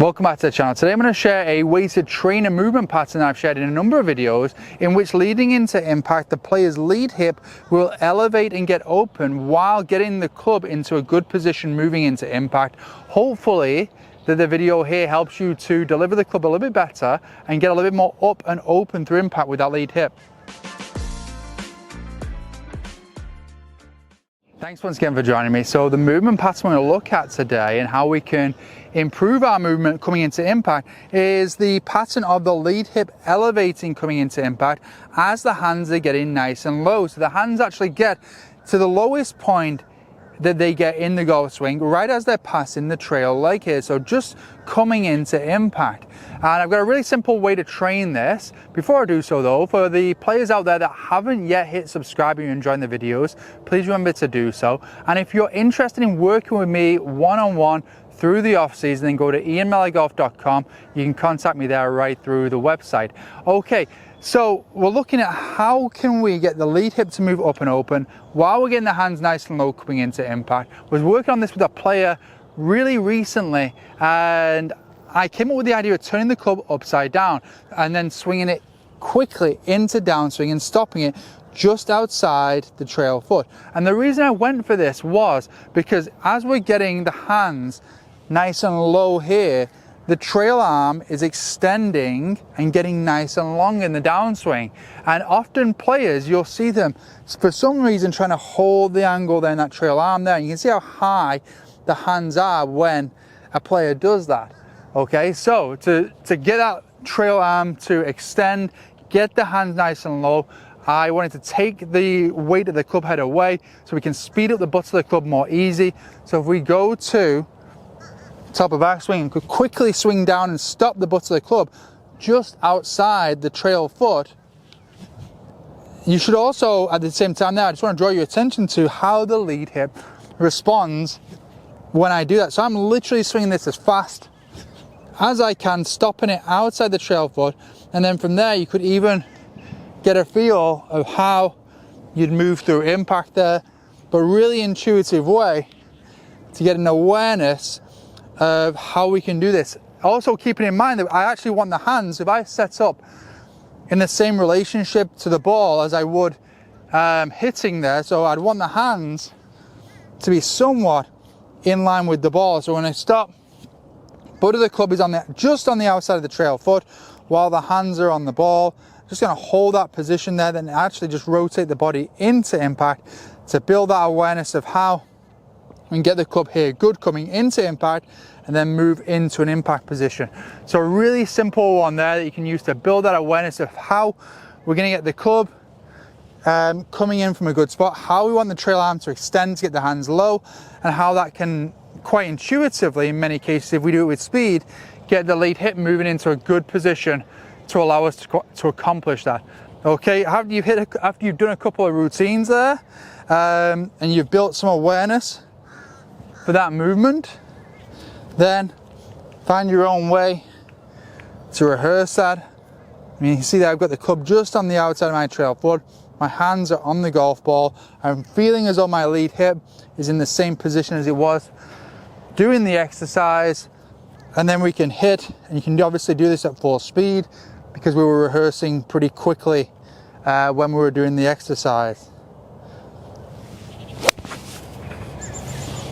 Welcome back to the channel. Today I'm going to share a weighted trainer movement pattern I've shared in a number of videos, in which leading into impact the player's lead hip will elevate and get open while getting the club into a good position moving into impact. Hopefully that the video here helps you to deliver the club a little bit better and get a little bit more up and open through impact with that lead hip. Thanks once again for joining me. So the movement pattern we're going to look at today and how we can improve our movement coming into impact is the pattern of the lead hip elevating coming into impact as the hands are getting nice and low. So the hands actually get to the lowest point that they get in the golf swing right as they're passing the trail like here, so just coming into impact. And I've got a really simple way to train this. Before I do so though, for the players out there that haven't yet hit subscribe and you're enjoying the videos, please remember to do so. And if you're interested in working with me one-on-one through the off season, then go to ianmellorgolf.com. You can contact me there right through the website. Okay, so we're looking at how can we get the lead hip to move up and open while we're getting the hands nice and low coming into impact. I was working on this with a player really recently, and I came up with the idea of turning the club upside down and then swinging it quickly into downswing and stopping it just outside the trail foot. And the reason I went for this was because as we're getting the hands nice and low here, the trail arm is extending and getting nice and long in the downswing. And often players, you'll see them for some reason trying to hold the angle there in that trail arm there. And you can see how high the hands are when a player does that. Okay, so to get that trail arm to extend, get the hands nice and low, I wanted to take the weight of the club head away so we can speed up the butts of the club more easy. So if we go to top of our swing and could quickly swing down and stop the butt of the club just outside the trail foot. You should also, at the same time there, I just want to draw your attention to how the lead hip responds when I do that. So I'm literally swinging this as fast as I can, stopping it outside the trail foot, and then from there you could even get a feel of how you'd move through impact there, but really intuitive way to get an awareness of how we can do this. Also keeping in mind that I actually want the hands, if I set up in the same relationship to the ball as I would hitting there, so I'd want the hands to be somewhat in line with the ball. So when I stop, butt of the club is just on the outside of the trail foot while the hands are on the ball. Just going to hold that position there, then actually just rotate the body into impact to build that awareness of how and get the club here good coming into impact and then move into an impact position. So a really simple one there that you can use to build that awareness of how we're going to get the club coming in from a good spot, how we want the trail arm to extend to get the hands low, and how that can quite intuitively, in many cases if we do it with speed, get the lead hip moving into a good position to allow us to accomplish that. Okay, after you've done a couple of routines there and you've built some awareness for that movement, then find your own way to rehearse that. I mean, you can see that I've got the club just on the outside of my trail foot, my hands are on the golf ball, I'm feeling as though my lead hip is in the same position as it was doing the exercise, and then we can hit, and you can obviously do this at full speed because we were rehearsing pretty quickly when we were doing the exercise.